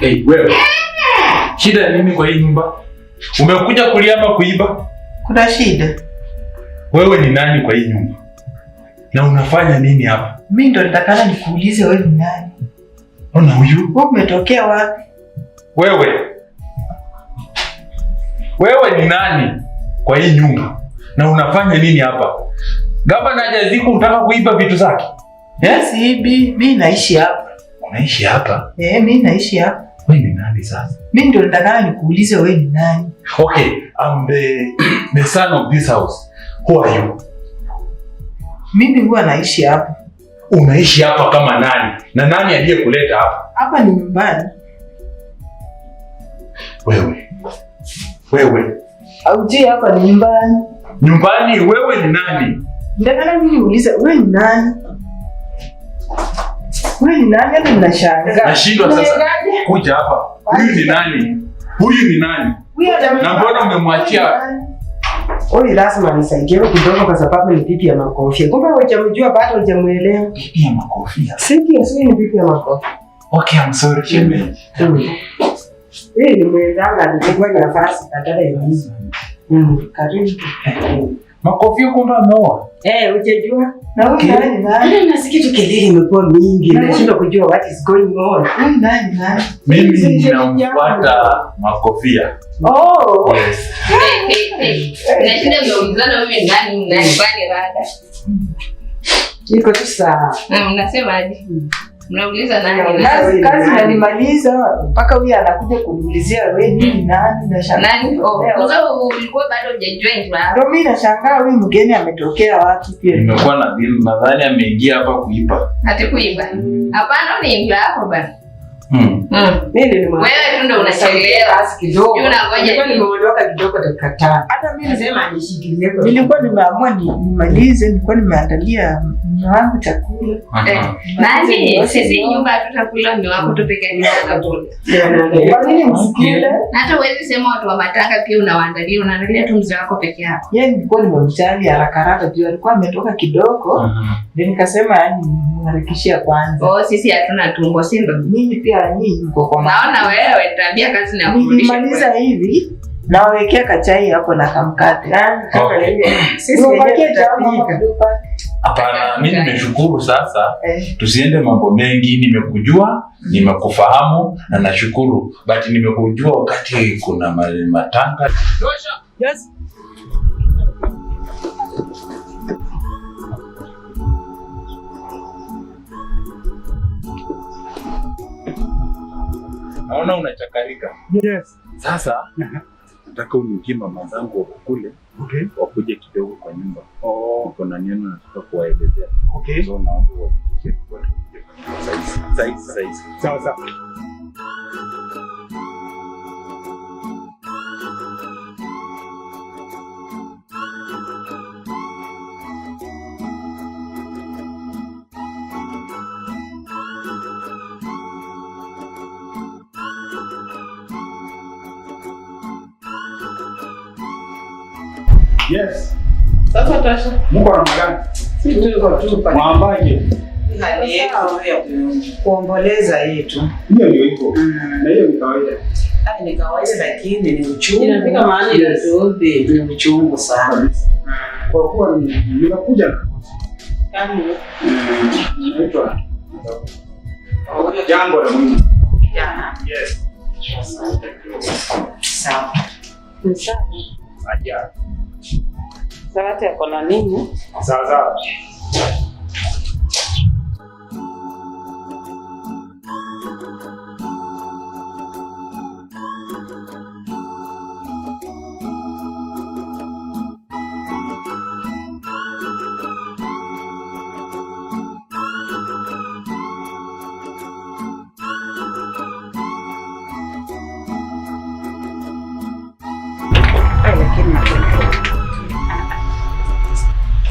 Hey, wewe. Shida nini kwa hii nyumba? Umekuja kulia ama kuiba? Kuna shida. Wewe ni nani kwa hii nyumba? Na unafanya nini hapa? Mimi ndo nitakana nikuulize wewe ni nani? Ona huyu? Wewe umetokea wapi? Wewe ni nani kwa hii nyumba? Na unafanya nini hapa? Gaba na Jaziku unataka kuiba vitu zake? Yes, mimi naishi hapa. Unaishi hapa? Mimi naishi hapa. Wewe ni nani sasa? Mimi ndo nitakana nikuulize wewe ni nani? Okay, I'm the son of this house. Who are you? Mimi huwa naishi hapa. Unaishi hapa kama nani? Na nani aliyekuleta hapa? Hapa ni nyumbani. Wewe. Aujui hapa ni nyumbani. Nyumbani wewe ni nani? Ndakana mimi niulize wewe ni nani? Wewe ni nani? Hata ninashangaa. Nashindwa sasa. Kuja hapa. Huyu ni nani? Na mbona umemwachia? Oi, lazima nisaidie kidogo kwa sababu ni pipi ya makofia. Kumbe hujamjua bado, hujamuelewa. Pipi ya makofia. Sio ni pipi ya makofia. Okay, I'm sorry, Shembe. Hii ni mwenzangu alikuwa nafasi badala ya hizi. Karibu. Makofia kumbe ameoa? Hujajua? Na wewe nani? Nasikia tu kelele imekuwa mingi. Nashindwa kujua what is going on. Wewe nani? Mimi namfuata Makofia. Oh. Yes. Nashinda mnaulizana wewe ni nani kwani rada? Niko tu sawa. Mnasemaje? Mnauliza nani? Kazi nalimaliza mpaka huyu anakuja kuniulizia wewe ni nani na shangaa. Nani? Kwa ulikuwa bado hujajoin class. Ndio mimi nashangaa huyu mgeni ametokea wapi pia. Nimekuwa na deal, nadhani ameingia hapa kuiba. Ati kuiba? Hapana, ni ndio hapo bana. Mimi ni mwana. Wewe tu ndio unachelewa basi kidogo. Unangoja nimeondoka kidogo dakika 5. Hata mimi nasema nishikilie. Nilikuwa nimeamua nimalize, nilikuwa nimeandalia mume wangu chakula. Nani? Sisi nyumba hatutakula, mume wako tu peke yake atakula. Kwa nini msikile? Hata uwezi sema watu wa matanga pia unaandalia tu mzee wako peke yako. Yeye nilikuwa nimemjali haraka juu alikuwa ametoka kidogo. Ndio nikasema yani mharakishia kwanza. Sisi hatuna tumbo, si ndio? Mimi pia nyinyi mko kwa naona wewe tabia kazi na kurudisha. Nimaliza hivi nawekea kachai hapo na kamkate. Sisi hapana, mimi nimeshukuru sasa. Tusiende mambo mengi, nimekujua, nimekufahamu na nashukuru. But nimekujua wakati kuna matanga. Yes. Naona unachakarika. Yes. Sasa nataka unikie mama zangu wako kule. Okay. Wakuje kidogo kwa nyumba. Niko na neno nataka kuwaelezea. Okay. So naomba waje kwa saizi. Sawa. Yes. Sasa Tasha. Mungu anamagana. Sisi tuko tu pale. Mwambaje? Hali yetu ya kuomboleza yetu. Hiyo ndio iko. Na hiyo ni kawaida. Ni kawaida lakini ni uchungu. Inafika mahali yote ni uchungu sana. Kwa kuwa nimekuja na Kama naitwa Jambo la muhimu. jana. Yes. Sawa. Aja. Zawadi yako na nini? Sawa.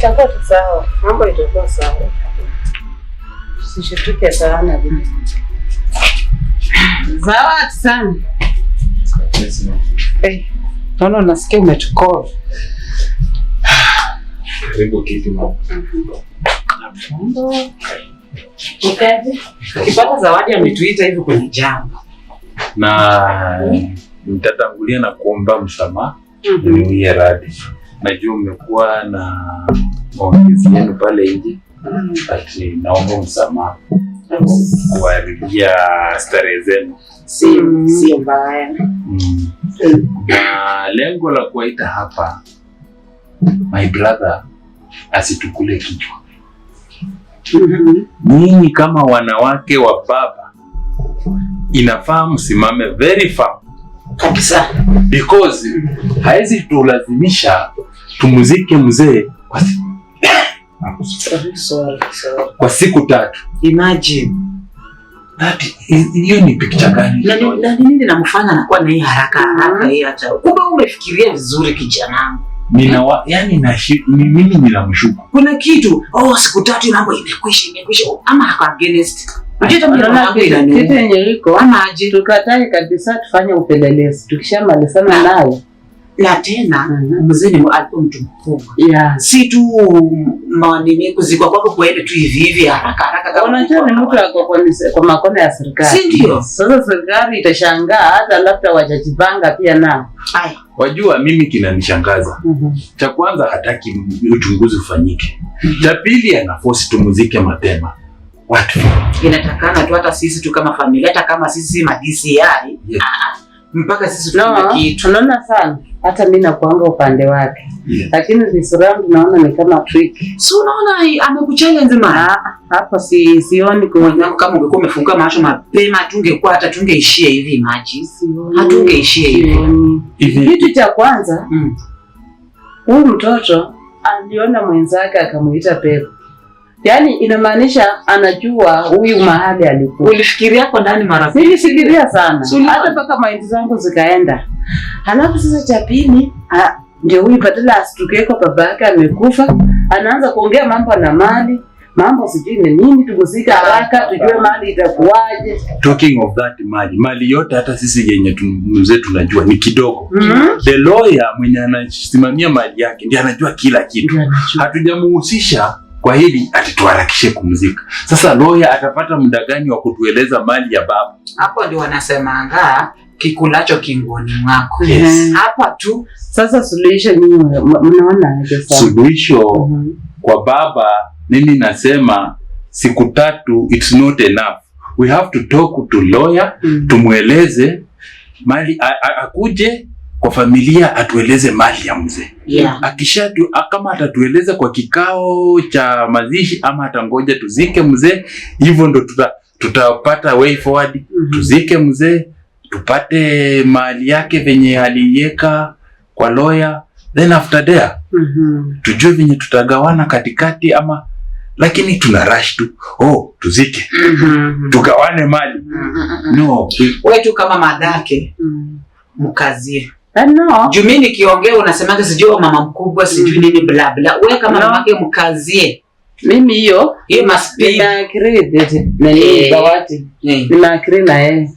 Chakua tu sawa. Mambo itakuwa sawa. Usishtuke sana vile. Zawadi sana. Naona unasikia umetukoa. Karibu kiti mama. Ukaje? Ukipata Zawadi ametuita hivi kwenye jambo. na nitatangulia na kuomba msamaha. Niwie radhi. Najua mmekuwa na maongezi yenu pale nje. Ati naomba msamaha kuharibia starehe zenu. Sio mbaya. Na lengo la kuwaita hapa, my brother asitukule kichwa. Nyinyi kama wanawake wa baba inafaa msimame very firm kabisa, because haizi tulazimisha tumuzike mzee kwa siku 3. Imagine hiyo ni picture gani? Na nini namfanya anakuwa na hii haraka hii? Hata kumbe umefikiria vizuri kijana. Mimi ninamshuku kuna kitu siku 3 mambo imekwisha ama hako against kitu yenye iko ama aje. Tukatae kabisa tufanye upelelezi, tukishamalizana nayo na tena mzee ni alikuwa mtu mkubwa, si tu manini kuzikwa kwako kuende tu hivi haraka kama unajua ni mtu ako kwa makono ya serikali, si ndio? Sasa serikali itashangaa hata labda wajajipanga pia nao. Wajua mimi kinanishangaza. Cha kwanza hataki uchunguzi ufanyike. Cha pili anaforce tumuzike mapema. Watu inatakana tu hata sisi tu kama familia, hata kama sisi ma DCI mpaka sisi tuna kitu. Tunaona sana hata mimi nakuanga upande wake. Lakini Islam tunaona ni kama trick. So unaona amekuchallenge mara. Hapa sioni kama ungekuwa umefunga macho mapema tungekuwa hata tungeishia hivi maji. Hatungeishia hivi. Kitu cha kwanza huyu mtoto aliona mwenzake akamuita pepo. Yaani inamaanisha anajua huyu mahali alikuwa. Ulifikiria kwa ndani mara? Nilifikiria sana. Hata paka mind zangu zikaenda. Halafu sasa cha pili, ndio huyu badala asituke kwa baba yake amekufa, anaanza kuongea mambo na mali, mambo sijui ni nini, tugusika haraka tujue mali itakuwaje. Talking of that mali yote hata sisi yenye mzee tunajua ni kidogo. The lawyer mwenye anasimamia mali yake ndiye anajua kila kitu. Hatujamuhusisha kwa hili atituharakishe kumzika. Sasa lawyer atapata muda gani wa kutueleza mali ya baba? Hapo ndio wanasemanga kikulacho kingoni mwako. Hapa tu. Sasa solution ni mnaona aje sasa? Solution kwa baba mimi nasema siku 3 it's not enough. We have to talk to lawyer, tumueleze mali akuje kwa familia atueleze mali ya mzee. Kama atatueleza kwa kikao cha mazishi ama atangoja tuzike mzee, hivyo ndo tutapata way forward. Tuzike mzee, tupate mali yake venye aliweka kwa lawyer, then after there tujue venye tutagawana katikati ama, lakini tuna rush tu tuzike tugawane mali. No, wewe tu kama madake mkazie. No. Jumi nikiongea unasemaga sijui mama mkubwa sijui nini bla bla. Wewe kama mamake mkazie. Mimi hiyo must be na credit na ni zawati. Nina credit na yeye.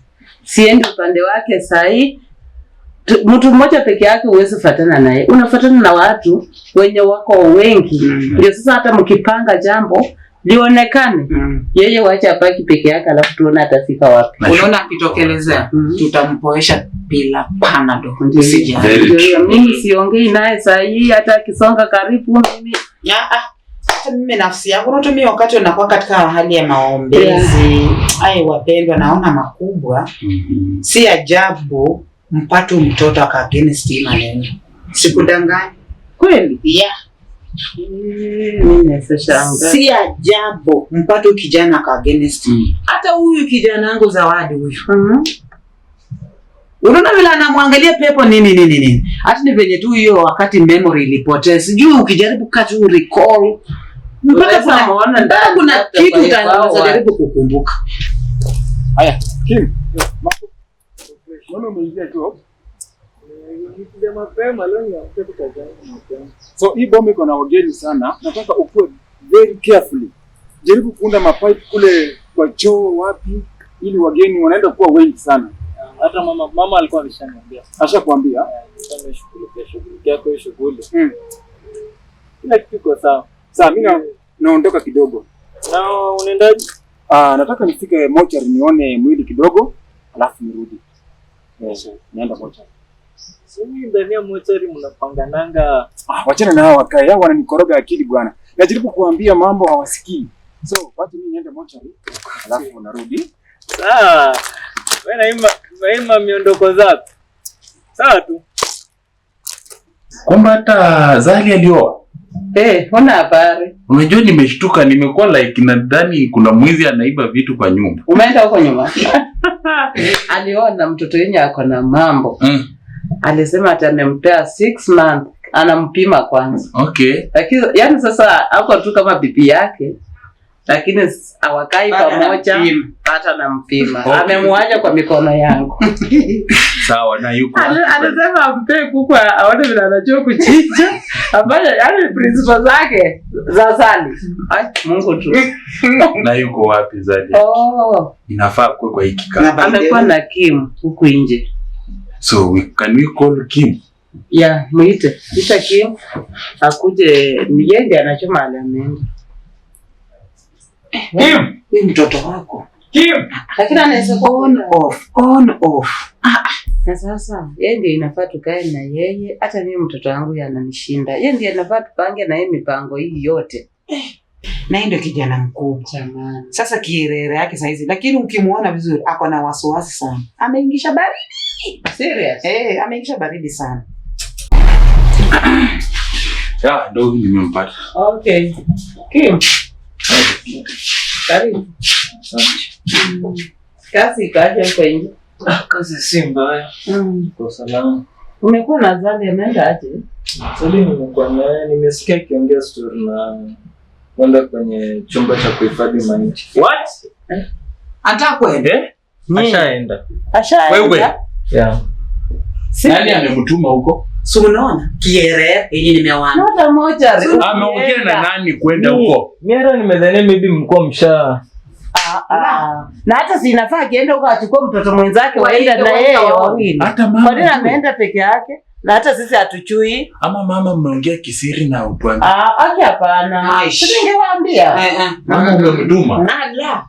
Siendi upande wake sahi. Mtu mmoja peke yake huwezi fuatana naye. Unafuatana na watu wenye wako wengi. Ndio sasa hata mkipanga jambo lionekane. Yeye waache apaki peke yake alafu tuone atafika wapi. Unaona akitokelezea tutampoesha bila panado. Mimi siongei naye saa hii hata akisonga karibu mimi. Hata mimi nafsi yangu natumia wakati unakuwa katika hali ya maombezi. Wapendwa naona makubwa. Si ajabu mpatu mtoto akagainst maneno. Sikudanganya. Kweli? Si ajabu mpatu kijana akagainst. Hata huyu kijana wangu Zawadi huyu. Unaona vile anamwangalia pepo nini. Hata ni venye tu hiyo wakati memory ilipotea. Sijui ukijaribu katu recall. Mpaka kuna kitu utajaribu kukumbuka. Haya, Kim. Mbona umeingia tu? Nikuja mapema leo ni amke kutazama mapema. So hii bomba iko na wageni sana. Nataka ukue very carefully. Jaribu kuunda mapipe kule kwa choo wapi ili wageni wanaenda kuwa wengi sana. Hata mama alikuwa ameshaniambia. Ashakwambia? Shughulikia kwa shughuli. Kila kitu kwa sawa. Sasa mimi naondoka kidogo. Na unaendaje? Nataka nifike mochari nione mwili kidogo, alafu nirudi. Naenda mochari. Sisi ndani ya mochari mnapangananga. Wachana na hao wakae, hao wananikoroga akili bwana. Najaribu kuambia mambo hawasikii. So, wacha mimi niende mochari. Alafu narudi. Sawa. Wewe naima miondoko zako. Sawa tu. Kwamba hata Zali alioa. Huna habari. Unajua nimeshtuka, nimekuwa like nadhani kuna mwizi anaiba vitu kwa nyumba. Umeenda huko nyuma? Aliona mtoto yenye ako na mambo. Alisema atamempea 6 months, anampima kwanza. Okay. Lakini yani sasa hapo tu kama bibi yake. Lakini hawakai pamoja hata nampima. Okay. Amemwacha kwa mikono yangu. Sawa na yuko. Anasema ampe kuku aone vile anajua kuchinja. Ambaye yani principles zake za Zali. Ai Mungu tu. Na yuko wapi Zali? Inafaa kwa hiki kama. Amekuwa na Kim huku nje. So can we call Kim? Yeah, muite. Ita Kim akuje yeye ndiye anachoma alameni. Kim, ni mtoto wako. Kim. Lakini anaweza kuwa on off. Na sasa yeye ndiye inafaa tukae na yeye, hata mimi mtoto wangu ananishinda. Yeye ndiye inafaa tupange na yeye mipango hii yote. Na ndio kijana mkubwa jamani. Sasa kielele yake saizi, lakini ukimuona vizuri ako na wasiwasi sana. Ameingisha baridi. Serious? Ameingisha baridi sana. Ya, ndio nimempata. Okay. Kim. Karibu. Kazi kaja huko nje. Kazi si mbaya. Kwa salama. Umekuwa na Zali ameenda aje? Zali nimekuwa naye, nimesikia akiongea story na kwenda kwenye chumba cha kuhifadhi maiti. What? Anataka kwenda? Ashaenda. Wewe? Yeah. Nani amemtuma huko? Si unaona? Kiere yenye nimewana. Hata moja. Ameongea na nani kwenda huko? Mimi hata nimedhania maybe mlikuwa msha. Na hata si inafaa akienda huko achukue mtoto mwenzake waenda na yeye wawili. Hata mama. Kwa nini ameenda peke yake? Na hata sisi hatuchui. Ama mama mmeongea kisiri na utwani. Aki hapana. Singewaambia. Mama umemtuma. La.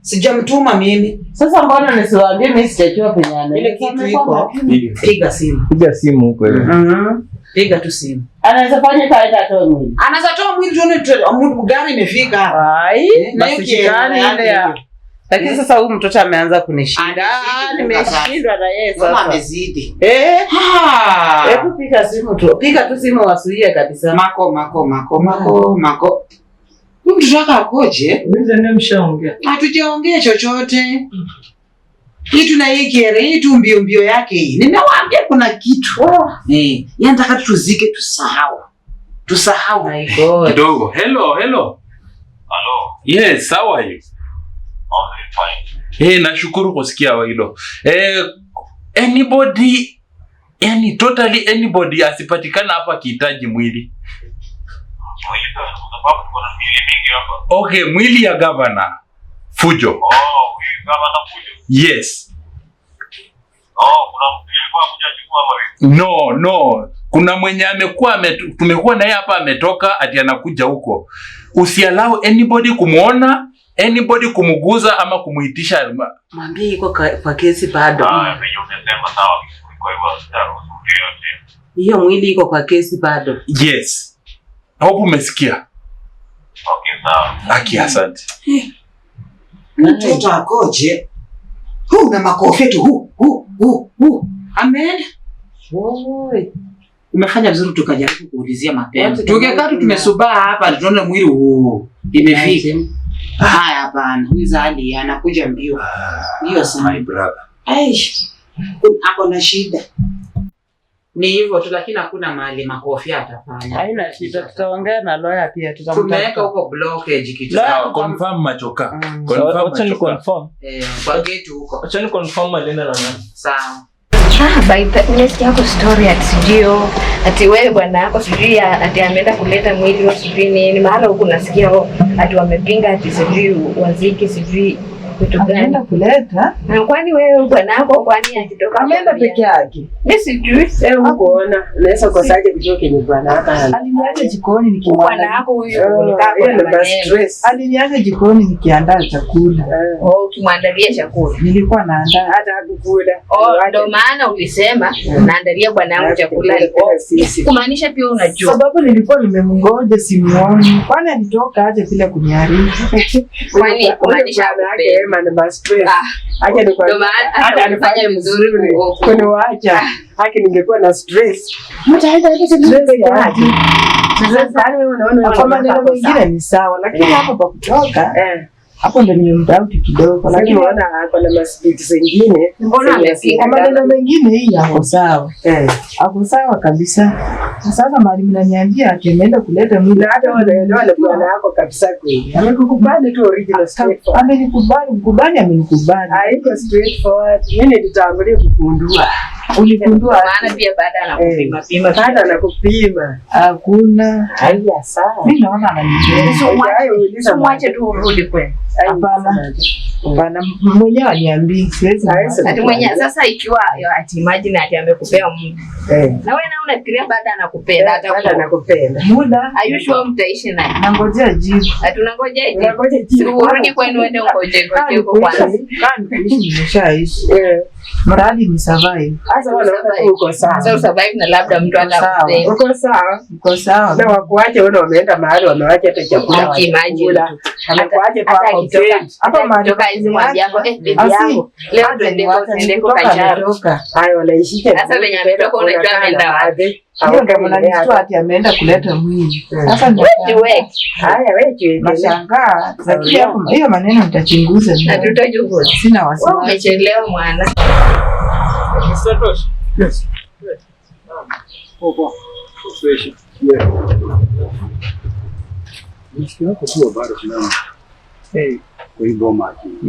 Sijamtuma mimi. Sasa mbona nisiwaambie mimi sijajua penye ana. Ile kitu iko. Piga simu. Piga simu huko ile. Piga tu simu. Anaweza fanya kaida atoe mwili. Anaweza toa mwili tuone gari imefika. Ai, basi shikani ile ya. Lakini sasa huyu mtoto ameanza kunishinda. Nimeshindwa na yeye sasa. Mama amezidi. Hebu piga simu tu. Piga tu simu wasuie kabisa. Mako. Mtu wako akoje? Mimi ndio mshaongea. Hatujaongea chochote. Hii tuna hii kiere, hii tu mbio yake hii. Nimewaambia kuna kitu. Yeye nataka tuzike tusahau. My God. Kidogo. Hello. Hello. Yes, how are you? Okay, fine. Nashukuru kusikia hilo. Anybody, totally anybody asipatikana hapa akihitaji mwili. Okay, mwili ya governor Fujo. Oh, governor Fujo. Yes. Kuna mtu alikuwa kuja chukua. No. Kuna mwenye tumekuwa na yeye hapa ametoka ati anakuja huko. Usiallow anybody kumuona, anybody kumuguza ama kumuitisha. Mwambie iko kwa kesi bado. Mimi umesema sawa. Kwa hivyo yote. Hiyo mwili iko kwa kesi bado. Yes. Hope umesikia. Okay, sawa. Aki asante. Mtoto akoje? Na makofi tu Amen. Umefanya vizuri tukajaribu kuulizia mapema. Tungekaa tu tumesubaa hapa tuone mwili imefika. Haya hapana. Huyu Zali anakuja mbio. Hiyo sana. My brother. Hapo na shida. Ni hivyo tu, lakini hakuna mahali makofi atafanya. Haina shida, tutaongea na lawyer pia tumeweka huko blockage kitu. Sawa, confirm machoka. Confirm. Kwa gate huko. Acha ni confirm Alina na nani. Sawa. By the next yako story ati wewe bwana yako sijui ati ameenda kuleta mwili wa sijui nini mahala huko nasikia ati wamepinga ati sijui waziki sijui Vitu gani? Ameenda kuleta. Kwani wewe bwanako kwani akitoka Ameenda peke yake. Mimi sijui. Hebu kuona unaweza kosaje kujua kenye bwanako. Aliniacha jikoni nikimwandaa. Bwanako huyo nikaa na stress. Aliniacha jikoni nikiandaa chakula. Ukimwandalia chakula. Nilikuwa naandaa hata hakukula. Ndio maana ulisema naandalia bwanangu chakula. Kumaanisha pia unajua. Sababu nilikuwa nimemngoja simuoni. Kwani alitoka aje bila kuniarifu? Kwani kumaanisha yake na stress. Acha hata anifanye mzuri kuniacha. Haki ningekuwa na stress. Mtaenda ile stress yake. Sasa wewe unaona kama neno mengine ni sawa, lakini hapo pa kutoka hapo ndio nimemdoubt kidogo, lakini unaona hapo na maspeed zingine. Mbona amefika? Kama neno mengine hii hapo sawa. Hapo sawa kabisa. Sasa mali mnaniambia ati ameenda kuleta mwili, hata wale bwana yako kabisa kweli. Amekukubali tu original straightforward. Amenikubali. Haiko straightforward. Mimi nilitangulia kukundua. Uligundua maana pia baada anakupima. Hakuna. Haya sawa. Mimi naona ananieleza. Mwache tu urudi kwenu. Hapana. Mwenyewe aniambie siwezi. Ati mwenyewe sasa ikiwa ati imagine ati amekupea muda. Na wewe na unafikiria baada anakupenda hata anakupenda. Muda. Are you sure mtaishi naye? Nangojea jibu. Ati unangojea jibu. Urudi kwenu uende ungoje huko kwanza. Kani kuishi nimeshaishi. Mradi ni survive. Sasa wanaona uko sawa. Sasa survive na labda mtu atakupenda. Uko sawa. Na wakuache wewe wameenda mahali wamewacha hata chakula. Imagine. Anakuache kwa hapa mahali toka hizo mwambie yako bibi yangu. Leo tuende kwa Kacharo. Hayo wanaishika. Sasa venye ametoka unajua ameenda wapi? Hiyo ndio mnanishtua ati ameenda kuleta mwili. Sasa ndio wewe nashangaa. Lakini hiyo maneno nitachunguza. Na tutajua. Sina wasiwasi. Umechelewa mwana. Yes. Fresh. Nisikia kwa bado tunaona. Kwa hii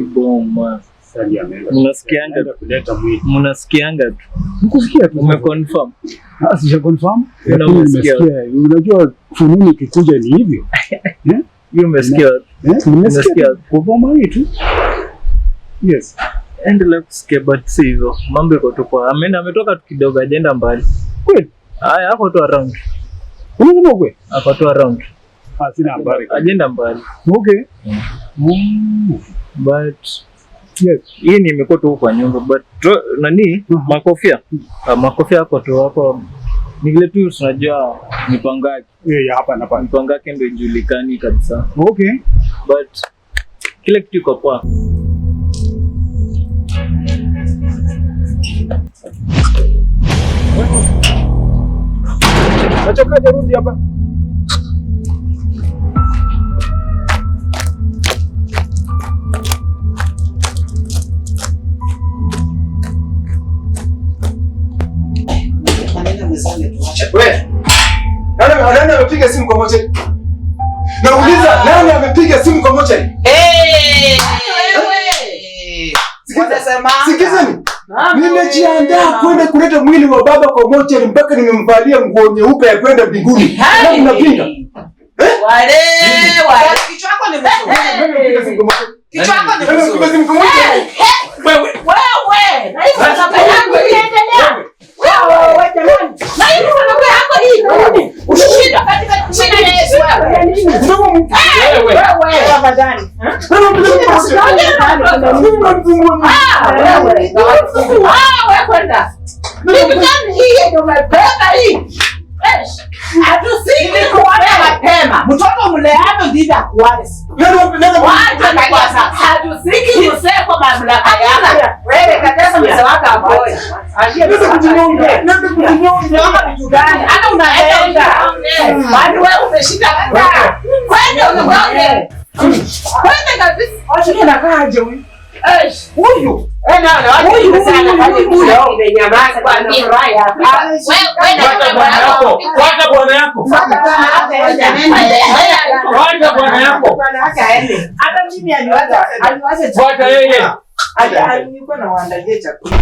boma. Sali ameenda. Mnasikianga kuleta mwili. Mnasikianga tu. Nikusikia tu. Umeconfirm? Sija confirm. Nimesikia. Unajua fununu kikuja ni hivyo. Hiyo umesikia? Nimesikia kwa boma hii tu. Yes. Endelea kusikia but si hivyo. Mambo yako tu kwa. Ametoka tu kidogo ajenda mbali. Kweli? Haya hapo tu around. Unasema kweli? Hapo tu around. Sina habari. Ajenda mbali. Okay. But yes. Hii ni imekuwa tu kwa nyumba but nani makofia. Makofia yako tu hapo. Ni vile tu tunajua mipango yake. Hapa na hapa. Mipango yake ndio ijulikani kabisa. Okay. But kile kitu iko poa. Acha kaje rudi hapa. Nani amepiga simu kwa mochari? Nauliza, nani amepiga simu kwa mochari? Sikizeni. Nimejiandaa kwenda kuleta mwili wa baba kwa mochari mpaka nimemvalia nguo nyeupe ya kwenda mbinguni. Na mnapinga? Wale. Kichwa chako ni mzuri. Kichwa chako ni mzuri. Wewe. Na hizo sababu yangu iendelea. Wewe jamani. Na hizo sababu yako hii. Ushinda katika jina la Yesu. Wewe afadhali. Wewe kwenda. Mimi gani hii ndio mapema hii? Hatusiki kuona mapema. Mtoto mleano ndivyo akuane. Hatusiki kusema kwa mamlaka yako. Wewe katesa mzee wako aboy. Ndio kujinyonga. Ndio kujinyonga vitu gani? Hata unaenda. Bado wewe umeshinda kwenda. Kwenda unakwenda. Kwenda kabisa. Acha unakaaje huyu? Huyu. Huyu umenyamaza bwana furahi hapa. Wewe Fuata bwana yako. Fuata bwana yako. Fuata bwana yako. Hata mimi aliwaza fuata yeye. Alikuwa na waandalie chakula.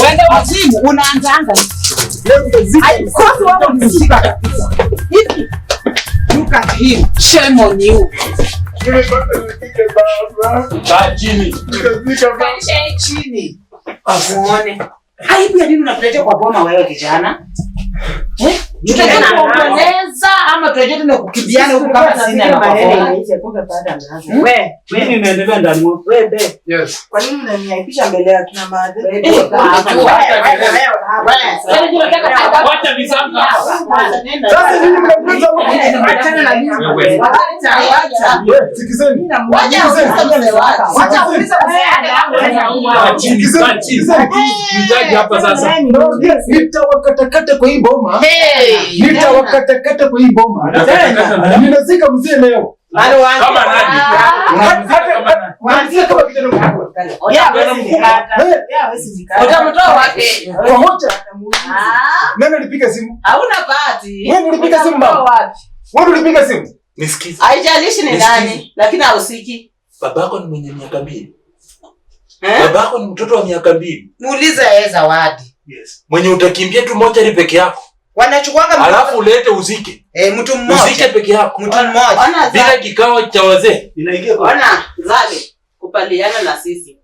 Wende wazimu unaanzanga. Haikosi wao mzika kabisa. Hivi. Look at him. Shame on you. Chini. Muone. Aibu ya nini unapeleka kwa boma wewe kijana? Tutakuomboleza ama tutaje tena kukimbiana huko kama sina na baba. Wewe, mimi naendelea ndani mwako. Wewe. Yes. Kwa nini unaniaibisha mbele ya kina madhe? Wacha visanga. Sasa nini mnapenda achana na mimi? Acha. Sikizeni. Wacha kuuliza Mtaji hapa sasa. Nitawakatakata kwa hii boma. Nitawakatakata kwa hii boma. Ninazika mzee leo. Kama nani? Mwanzia kama kitendo chako. Utamtoa wapi? Kwa moja. Nani alipiga simu? Hauna bahati. Wewe ulipiga simu baba? Wewe ulipiga simu? Nisikize. Haijalishi ni nani, lakini hausiki. Babako ni mwenye miaka 2. Babako ni mtoto wa miaka 2. Muulize yeye Zawadi. Yes. Mwenye utakimbia tu moja ni peke yako. Wanachukuanga alafu ulete uzike. Mtu mmoja. Uzike peke yako. Mtu mmoja. Bila kikao cha wazee. Inaingia kwa. Ona, Zali, kubaliana na sisi.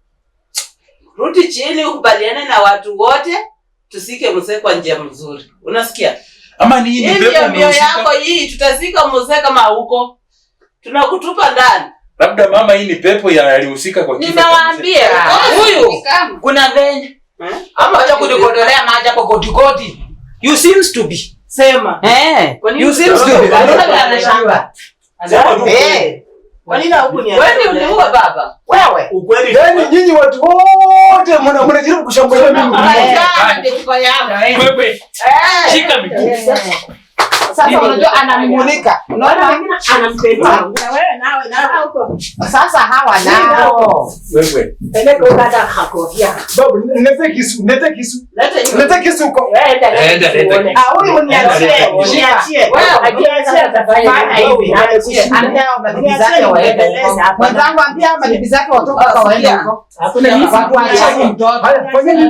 Rudi chini ukubaliane na watu wote, tusike mzee kwa njia mzuri. Unasikia? Ama ni hii pepo ndio yako hii, tutazika mzee kama huko. Tunakutupa ndani. Labda mama hii ni pepo ya alihusika kwa kifo. Nimewaambia huyu kuna venye. Ama acha kunikodolea maji hapo kotikoti. You seems to be. Sema. You seems to be. Anashanga. Kwa nini huko ni? Wewe ndio uliua baba. Wewe. Ukweli. Yaani nyinyi watu wote mnajaribu kushambulia mimi. Wewe. Shika miguu. Sasa unajua anamulika. Unaona wengine anampenda. Na wewe nawe huko. Sasa hawa nao. Wewe. Peleka ukata hakofia. Babu, nilete kisu. Leta kisu huko. Enda. Huyu niachie. Wewe ajiachie atafanya hivi. Ambia mabibi zake waende. Mwenzangu ambia mabibi zake watoka kwa waende huko. Hakuna hivi kwa achaji mtoto. Fanyeni.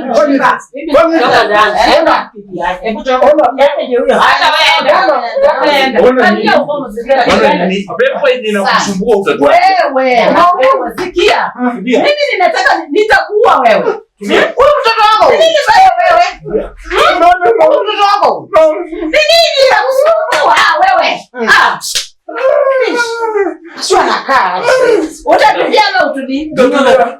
Hebu tuone yake huyo. Hata wewe Pepo inakusumbua utatoa. Wewe sikia. Mimi ninataka nitakuua wewe. Huyu mtoto wako. Nini wewe? Mtoto wako. Nini nakusumbua wewe? Sio nakaa. Utatulia ama utuli?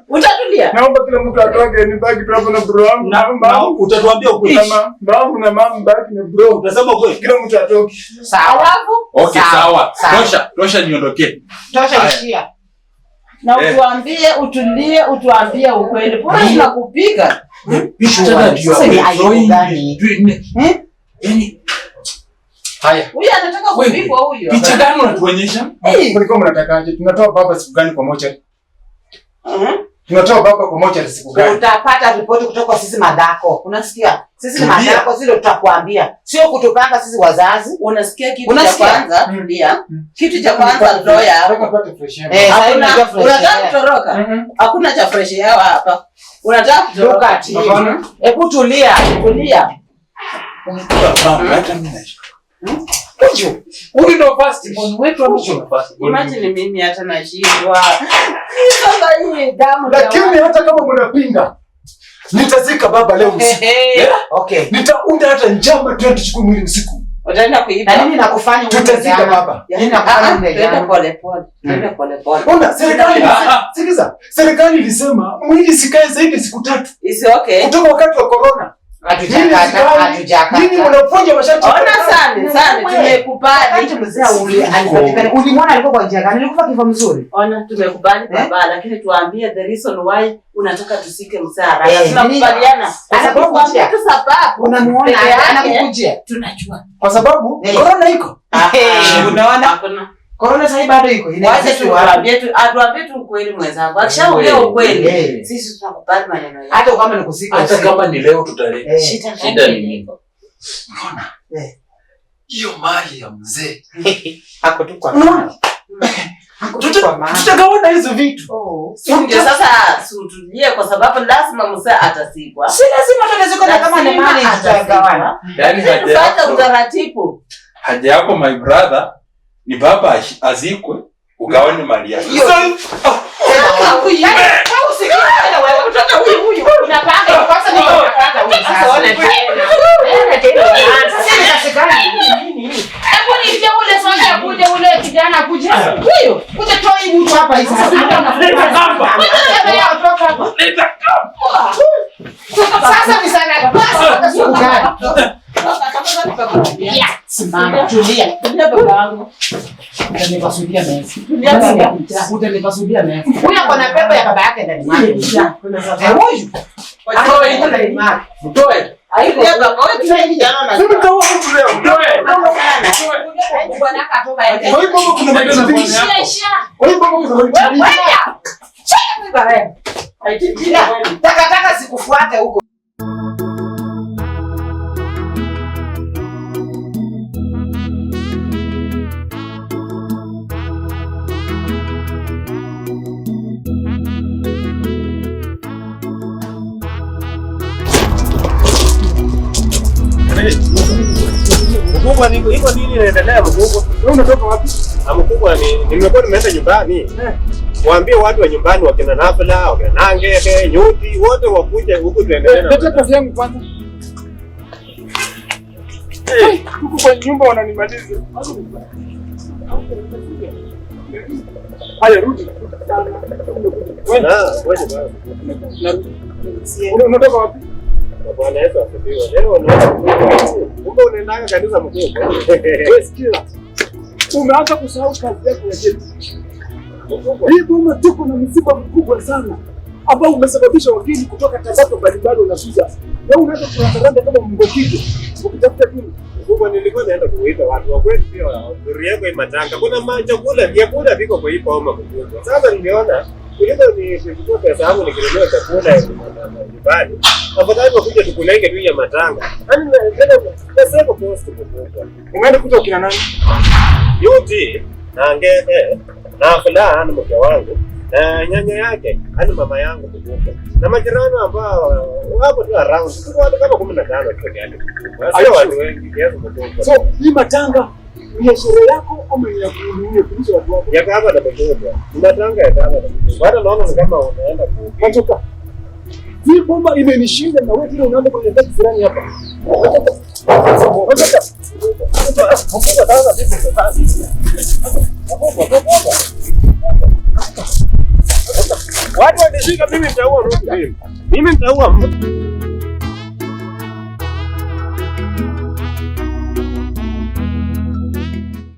Utatulia. Naomba kila mtu atoke nibaki tu hapo na bro wangu. Na utatuambia ukweli. Babu na mama baki na bro. Utasema ukweli. Kila mtu atoke. Sawa. Okay, sawa. Tosha niondokee. Tosha ishia. Na utuambie utulie, utuambie ukweli. Mbona tunakupiga? Sasa ni aibu gani? Haya. Huyu anataka kupigwa huyu. Picha gani unatuonyesha? Mlikuwa mnatakaje? Tunatoa baba siku gani kwa moja? Tunatoa baba kwa moja siku gani? Utapata ripoti kutoka sisi madako. Unasikia? Sisi ni madako zile tutakwambia. Sio kutupanga sisi wazazi. Unasikia kitu cha kwanza? Tulia. Kitu cha kwanza ndio ya. Unataka kutoroka? Hakuna cha fresh air hapa. Unataka kutoroka? Hebu tulia. Hata mimi Huyu ndo first born wetu au sio first born? Imagine mimi hata nashindwa. Sasa hii damu. Lakini hata kama mnapinga, nitazika baba leo usiku. Okay. Nitaunda hata njama tu tuchukue mwili usiku. Utaenda kuiba. Na nini nakufanya tutazika baba? Nini nakufanya Twende pole. Twende pole. Ona serikali ilisema mwili sikae zaidi siku 3. Is okay. Kutoka wakati wa corona. Hatujakata. Nini unafunja masharti? Ona sana tumekubali. Mzee ule alipatikana. Ulimwona alikuwa kwa njia gani? Alikufa kifo mzuri. Ona tumekubali baba, lakini tuambie the reason why unataka tusike msara. Tunakubaliana. Kwa sababu unamuona anakukujia. Tunajua. Kwa sababu corona iko. Unaona? Corona sasa bado iko. Wacha tuambie tu ukweli mwenzangu. Akishaongea ukweli, sisi tunakubali maneno yake. Hata kama ni kusika, hata kama ni leo tutaleta. Shida ni nini? Unaona? Hiyo mali ya mzee. Hako tu kwa tutagawana hizo vitu. Ndio sasa sutulie kwa sababu lazima mzee atasikwa. Si lazima tutazikana kama ni mali tutagawana. Yaani haja utaratibu. Haja yako my brother ni baba azikwe ugawane mali yake. Unapanga kwanza ni unapanga huyu sasa. Ona tena. Sasa nikasikana nini? Hebu nitie ule soja kuja ule kijana kuja. Huyo, kuja toa hii mtu hapa hivi sasa. Sasa ni sana. Basi siku gani? Simama, tulia. Tulia baba yangu. Utanipasulia meza. Utanipasulia meza. Huyu ako na pepo ya baba yake ndani mwake. Huyu. Atoe hiyo ndani mwake. Mtoe. Aidia baba wewe tunaingia jana na. Sema toa huko leo. Mtoe. Bwana akatoka yeye. Kwa hiyo baba kuna matatizo. Kwa hiyo baba kuna matatizo. Wewe. Taka sikufuate huko. Mkubwa niko nini inaendelea mkubwa? Wewe unatoka wapi? Mkubwa nimekuwa nimeenda nyumbani. Waambie watu wa nyumbani wakina Nafla, wakina Nange, Nyuti, wote wakuje huku tuendelee. Leta kazi yangu kwanza. Huko kwa nyumba wananimaliza. Haya rudi. Wewe unatoka wapi? Bwana Yesu asifiwe. Leo kumbe unaenda kanisa mkubwa. Wewe sikia. Umeanza kusahau kazi yako ya jeshi. Hii boma tuko na msiba mkubwa sana ambao umesababisha wageni kutoka tabaka mbalimbali wanakuja. Wewe unaweza kuangalia kama mngokike ukitafuta nini? Mkubwa nilikuwa naenda kuita watu wa kwetu pia hudhuria kwa matanga. Kuna vyakula viko kwa hii boma mkubwa. Sasa niliona kuliko ni kuchukua pesa yangu nikinunua chakula nyumbani. Afadhali wakuja tukulenge tu ya matanga. Yaani pesa yako cost mkubwa. Umeenda kutoka kina nani? Yuti na Ngeke na Fulana na mke wangu na nyanya yake hadi mama yangu mkubwa. Na majirani ambao wapo tu around. Tuko watu kama 15 tu yake. Sio watu wengi kiasi mkubwa. So, hii matanga ni sherehe yako ama ni ya kuuliza watu wako? Ya kama na mkubwa. Matanga ya kama na mkubwa. Hata naona kama unaenda kutoka. Hii bomba imenishinda na wewe tena unaenda kwenye kazi fulani hapa. Watu wanishika mimi nitaua mtu. Mimi nitaua mtu.